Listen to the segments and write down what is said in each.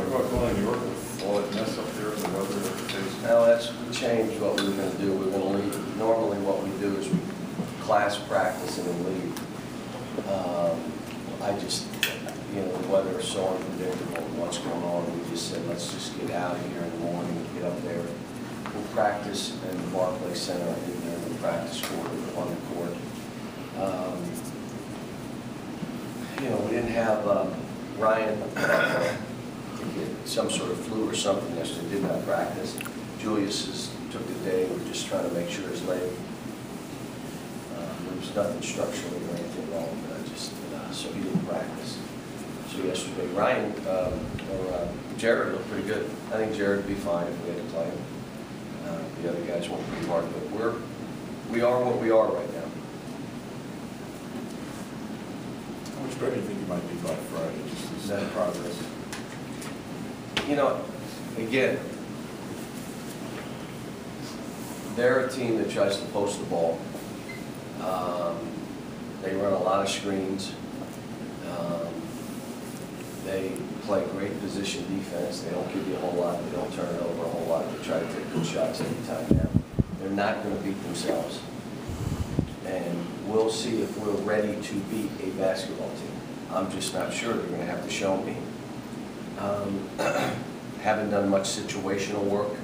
What about going to New York with all that mess up there, the weather that we face? Now we changed what we were going to do. We're going to leave. Normally what we do is we class practice and then leave. I just, the weather is so unpredictable and what's going on. We just said, let's just get out of here in the morning and get up there. We'll practice in the Barclays Center in there, the practice court, on the court. We didn't have Ryan get some sort of flu or something yesterday, did not practice. Julius took the day. We're just trying to make sure his leg, there was nothing structurally or anything wrong, so he didn't practice. So yesterday, Ryan, Jared looked pretty good. I think Jared would be fine if we had to play him. The other guys went pretty hard, but we are what we are right now. How much better do you think you might be by Friday, just to see progress? Again, they're a team that tries to post the ball. They run a lot of screens. They play great position defense. They don't give you a whole lot. They don't turn it over a whole lot. They try to take good shots every time now. They're not going to beat themselves. And we'll see if we're ready to beat a basketball team. I'm just not sure. They're going to have to show me. Haven't done much situational work.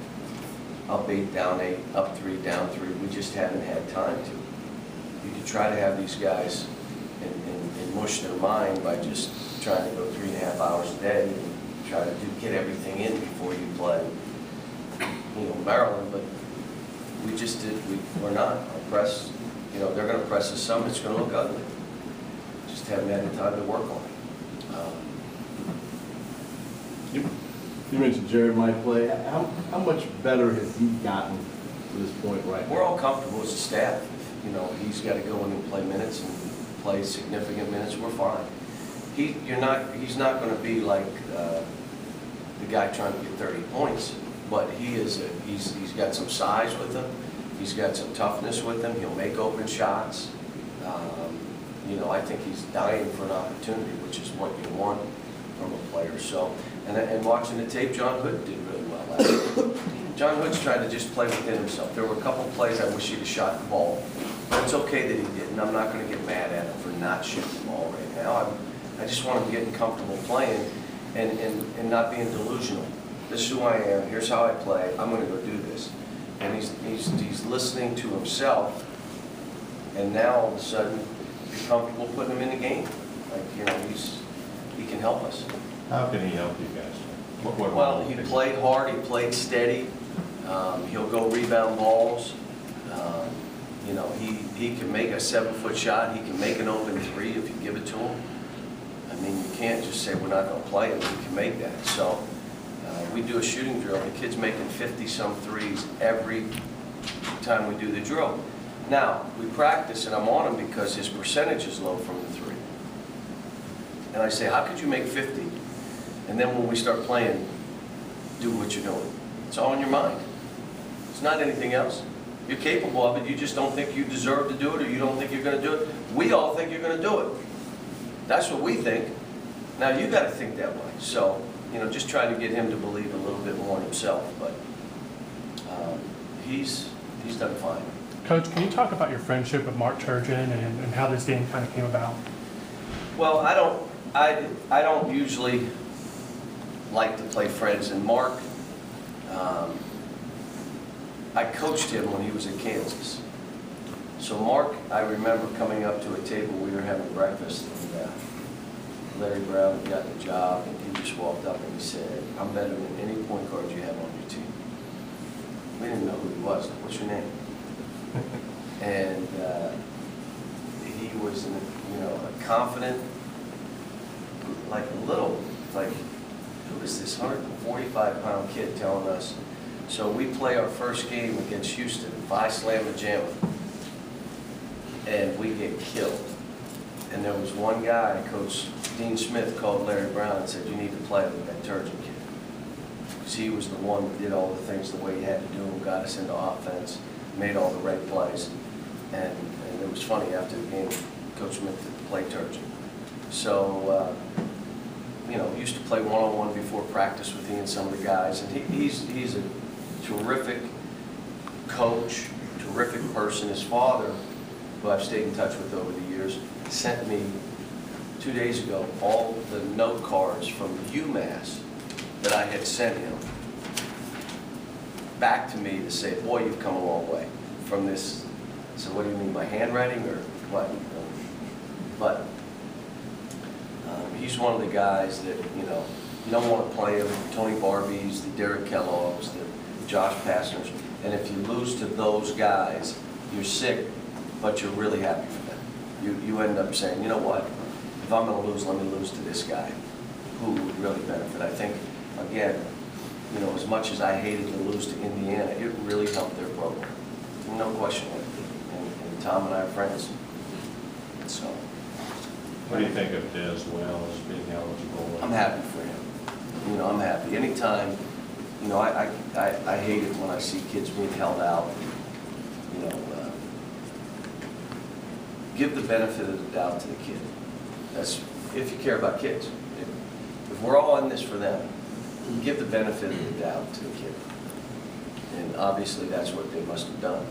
Up 8, down 8, up 3, down 3. We just haven't had time to. You could try to have these guys and mush their mind by just trying to go 3.5 hours a day and try to get everything in before you play, Maryland. But we just did. We're not. Our press, they're going to press us some. It's going to look ugly. Just haven't had the time to work on it. You mentioned Jared might play. How much better has he gotten to this point right now? We're all comfortable as a staff. He's got to go in and play minutes and play significant minutes. We're fine. He's not going to be like the guy trying to get 30 points, but he's got some size with him. He's got some toughness with him. He'll make open shots. I think he's dying for an opportunity, which is what you want from a player. So, and watching the tape, John Hood did really well last year. John Hood's trying to just play within himself. There were a couple plays I wish he'd have shot the ball. But it's okay that he didn't. I'm not going to get mad at him for not shooting the ball right now. I just want him getting comfortable playing and not being delusional. This is who I am. Here's how I play. I'm going to go do this. And he's listening to himself. And now all of a sudden, you're comfortable putting him in the game. He can help us. How can he help you guys? Well, he played hard. He played steady. He'll go rebound balls. He can make a 7-foot shot. He can make an open 3 if you give it to him. You can't just say we're not going to play him. He can make that. So we do a shooting drill. The kid's making 50-some threes every time we do the drill. Now, we practice, and I'm on him because his percentage is low from the 3. And I say, how could you make 50? And then when we start playing, do what you're doing. It's all in your mind. It's not anything else. You're capable of it. You just don't think you deserve to do it, or you don't think you're going to do it. We all think you're going to do it. That's what we think. Now, you got to think that way. So, just trying to get him to believe a little bit more in himself. But he's done fine. Coach, can you talk about your friendship with Mark Turgeon and how this game kind of came about? Well, I don't usually like to play friends, and Mark, I coached him when he was at Kansas. So Mark, I remember coming up to a table, we were having breakfast, and Larry Brown had gotten the job, and he just walked up and he said, I'm better than any point guard you have on your team. We didn't know who he was. What's your name? And he was, a confident, who is this 145-pound kid telling us? So we play our first game against Houston. I slam the jam with him, and we get killed. And there was one guy, Coach Dean Smith, called Larry Brown and said, you need to play with that Turgeon kid. Because he was the one that did all the things the way he had to do them, got us into offense, made all the right plays. And it was funny, after the game, Coach Smith played Turgeon. So you know, used to play one-on-one before practice with he and some of the guys, and he's a terrific coach, terrific person. His father, who I've stayed in touch with over the years, sent me 2 days ago all the note cards from UMass that I had sent him back to me to say, boy, you've come a long way from this. So what do you mean, my handwriting or what? But he's one of the guys that, you know, you don't want to play him. Tony Barbies, the Derek Kellogg's, the Josh Pastners. And if you lose to those guys, you're sick, but you're really happy for them. You end up saying, you know what, if I'm going to lose, let me lose to this guy who would really benefit. I think, again, you know, as much as I hated to lose to Indiana, it really helped their program. No question. And Tom and I are friends. So. What do you think of Des Wells being eligible? I'm happy for him. You know, I'm happy. Anytime, you know, I hate it when I see kids being held out. You know, give the benefit of the doubt to the kid. That's if you care about kids. If we're all in this for them, give the benefit of the doubt to the kid. And obviously that's what they must have done.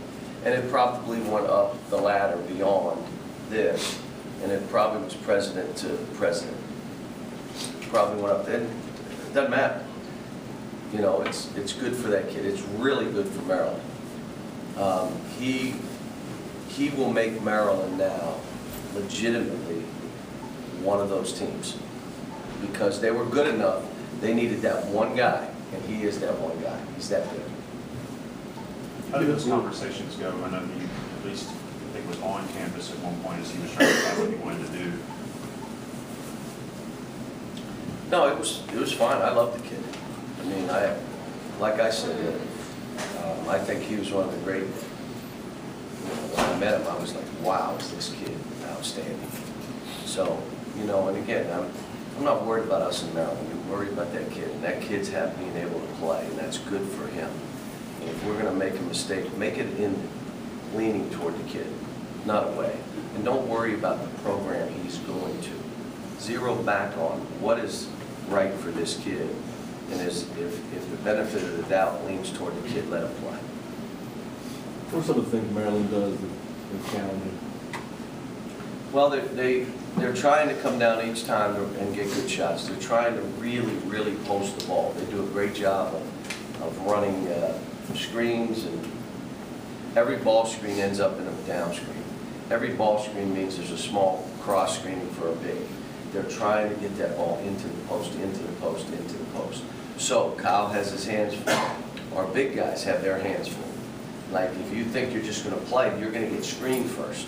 And it probably went up the ladder beyond this, and it probably was president to president. It probably went up there. It doesn't matter. You know, it's good for that kid. It's really good for Maryland. He will make Maryland now legitimately one of those teams because they were good enough. They needed that one guy, and he is that one guy. He's that good. How did those conversations go? I know you, at least, I think, was on campus at one point as he was trying to decide what he wanted to do. No, it was fine. I love the kid. I mean, like I said, I think he was one of the great. You know, when I met him, I was like, wow, is this kid outstanding? So, you know, and again, I'm not worried about us in Maryland. We're worried about that kid, and that kid's being able to play, and that's good for him. And if we're going to make a mistake, make it in leaning toward the kid, not away. And don't worry about the program he's going to. Zero back on what is right for this kid, and if the benefit of the doubt leans toward the kid, let him play. What are some of the things Maryland does that are challenging? Well, they're trying to come down each time and get good shots. They're trying to really post the ball. They do a great job of running screens, and every ball screen ends up in a down screen. Every ball screen means there's a small cross screening for a big. They're trying to get that ball into the post, into the post, into the post. So Kyle has his hands full. Our big guys have their hands full. Like if you think you're just going to play, you're going to get screened first.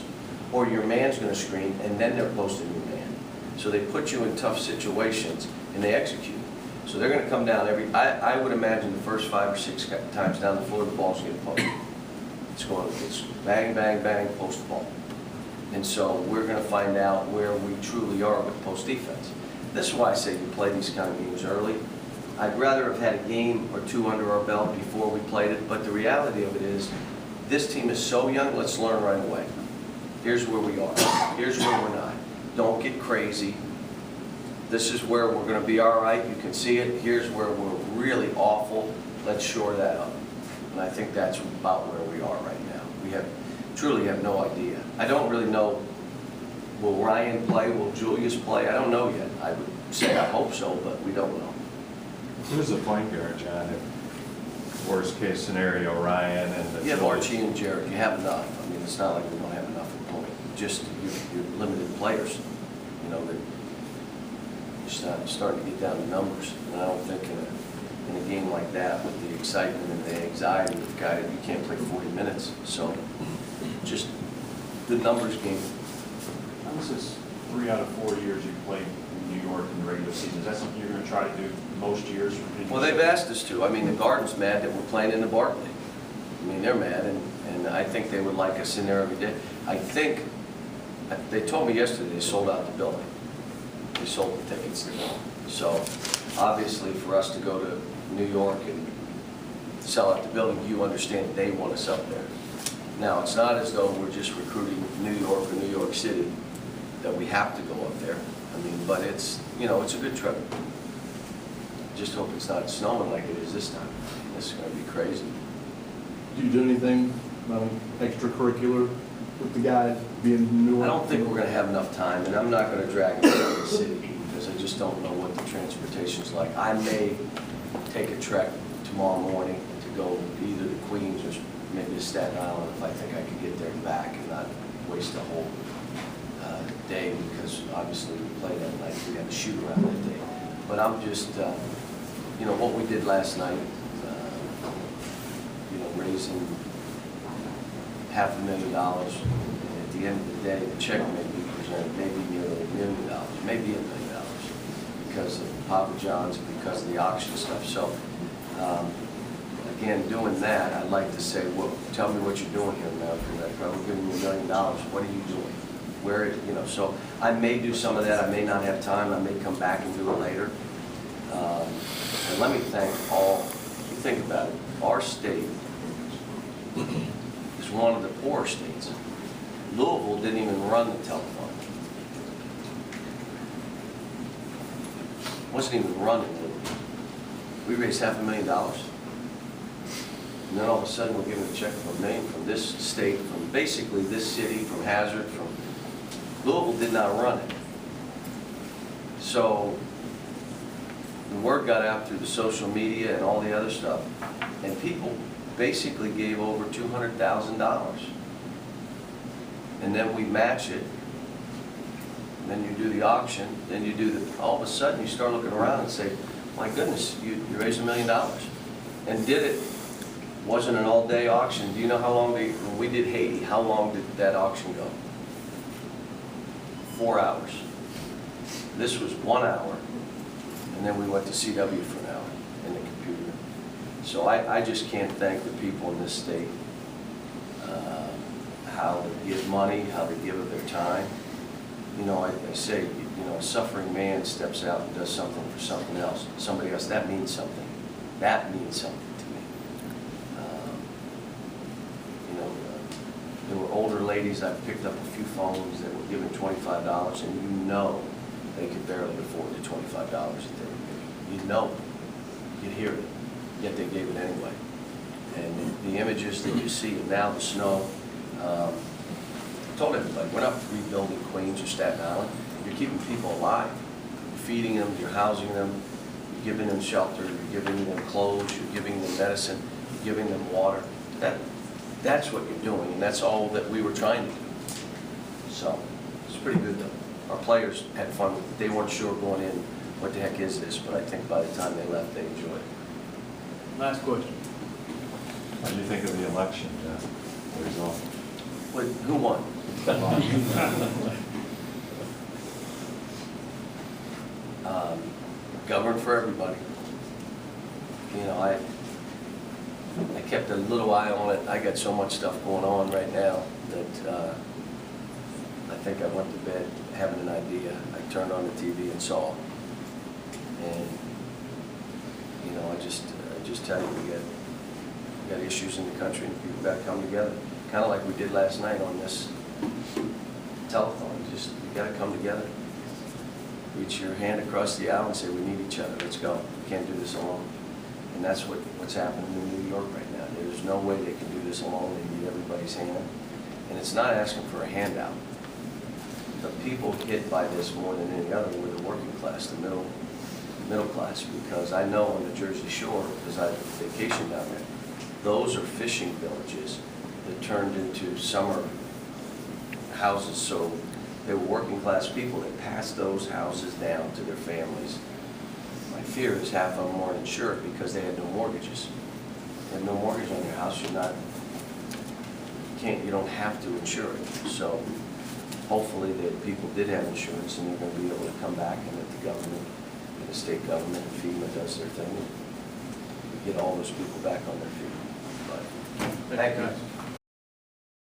Or your man's going to screen, and then they're posting your man. So they put you in tough situations, and they execute. So they're going to come down I would imagine the first 5 or 6 times down the floor, the ball's getting posted. It's bang, bang, bang, post the ball. And so we're going to find out where we truly are with post defense. This is why I say you play these kind of games early. I'd rather have had a game or two under our belt before we played it, but the reality of it is, this team is so young, let's learn right away. Here's where we are. Here's where we're not. Don't get crazy. This is where we're going to be all right. You can see it. Here's where we're really awful. Let's shore that up. And I think that's about where we are right now. We truly have no idea. I don't really know, will Ryan play? Will Julius play? I don't know yet. I would say I hope so, but we don't know. Who's the point guard, John? If worst case scenario, Ryan and You have Archie and Jared. You have enough. I mean, it's not like we don't have enough at point. Just you're limited players. You know, they're starting to get down to numbers. And I don't think in a game like that, with the excitement and the anxiety of the guy, you can't play 40 minutes. So just the numbers game. This is 3 out of 4 years you've played in New York in the regular season. Is that something you're going to try to do most years? Well, they've asked us to. I mean, the Garden's mad that we're playing in the Barclay. I mean, they're mad, and I think they would like us in there every day. I think, they told me yesterday they sold out the building. They sold the tickets. So, obviously, for us to go to New York and sell out the building, you understand they want us up there. Now, it's not as though we're just recruiting New York or New York City, that we have to go up there. I mean, but it's, you know, it's a good trip. Just hope it's not snowing like it is this time. This is gonna be crazy. Do you do anything extracurricular with the guys being new? I don't think we're gonna have enough time, and I'm not gonna drag them around the city, because I just don't know what the transportation's like. I may take a trek tomorrow morning to go either to Queens or maybe to Staten Island if I think I can get there and back and not waste a whole day, because obviously we play that night, we have a shoot around that day. But I'm just, you know, what we did last night, you know, raising $500,000, and at the end of the day, the check may be presented, maybe nearly $1 million, maybe $1 million, because of Papa John's, because of the auction stuff. So, again, doing that, I'd like to say, well, tell me what you're doing here, American Red Cross. We're giving you $1 million. What are you doing? Where, you know, so I may do some of that. I may not have time. I may come back and do it later. And let me thank all, you think about it, our state is one of the poor states. Louisville didn't even run the telephone. Wasn't even running Louisville. We raised $500,000. And then all of a sudden, we're giving a check for $1 million from this state, from basically this city, from Hazard, from Louisville did not run it. So the word got out through the social media and all the other stuff, and people basically gave over $200,000. And then we match it, and then you do the auction, then you do the, all of a sudden you start looking around and say, my goodness, you raised $1 million. And did it. Wasn't an all-day auction. Do you know how long when we did Haiti, how long did that auction go? 4 hours. This was 1 hour, and then we went to CW for an hour in the computer. So I just can't thank the people in this state, how they give money, how they give of their time. You know, I say, you know, a suffering man steps out and does something for something else, somebody else. That means something. That means something to me. You know, there were older ladies. I picked up a few phones that were given $25, and you know they could barely afford the $25 that they were giving. You know, you'd hear it, yet they gave it anyway. And the images that you see, and now the snow. I told everybody, we're not rebuilding Queens or Staten Island. You're keeping people alive. You're feeding them, you're housing them, you're giving them shelter, you're giving them clothes, you're giving them medicine, you're giving them water. That's what you're doing, and that's all that we were trying to do. So, it's pretty good though. Our players had fun with it. They weren't sure going in, what the heck is this? But I think by the time they left, they enjoyed it. Last question. What do you think of the election, the result? Wait, who won? Govern for everybody. You know, I kept a little eye on it. I got so much stuff going on right now that I think I went to bed having an idea. I turned on the TV and saw it. And, you know, I just tell you, we got issues in the country and people got to come together. Kind of like we did last night on this telethon. You got to come together. Reach your hand across the aisle and say, we need each other. Let's go. We can't do this alone. And that's what's happening in New York right now. There's no way they can do this alone. They need everybody's hand. And it's not asking for a handout. The people hit by this more than any other were the working class, the middle class, because I know on the Jersey Shore, because I vacation down there, those are fishing villages that turned into summer houses. So they were working class people that passed those houses down to their families. My fear is half of them weren't insured because they had no mortgages. You have no mortgage on your house, you don't have to insure it. So hopefully the people did have insurance and they're going to be able to come back and that the government and the state government and FEMA does their thing and get all those people back on their feet. But thank you.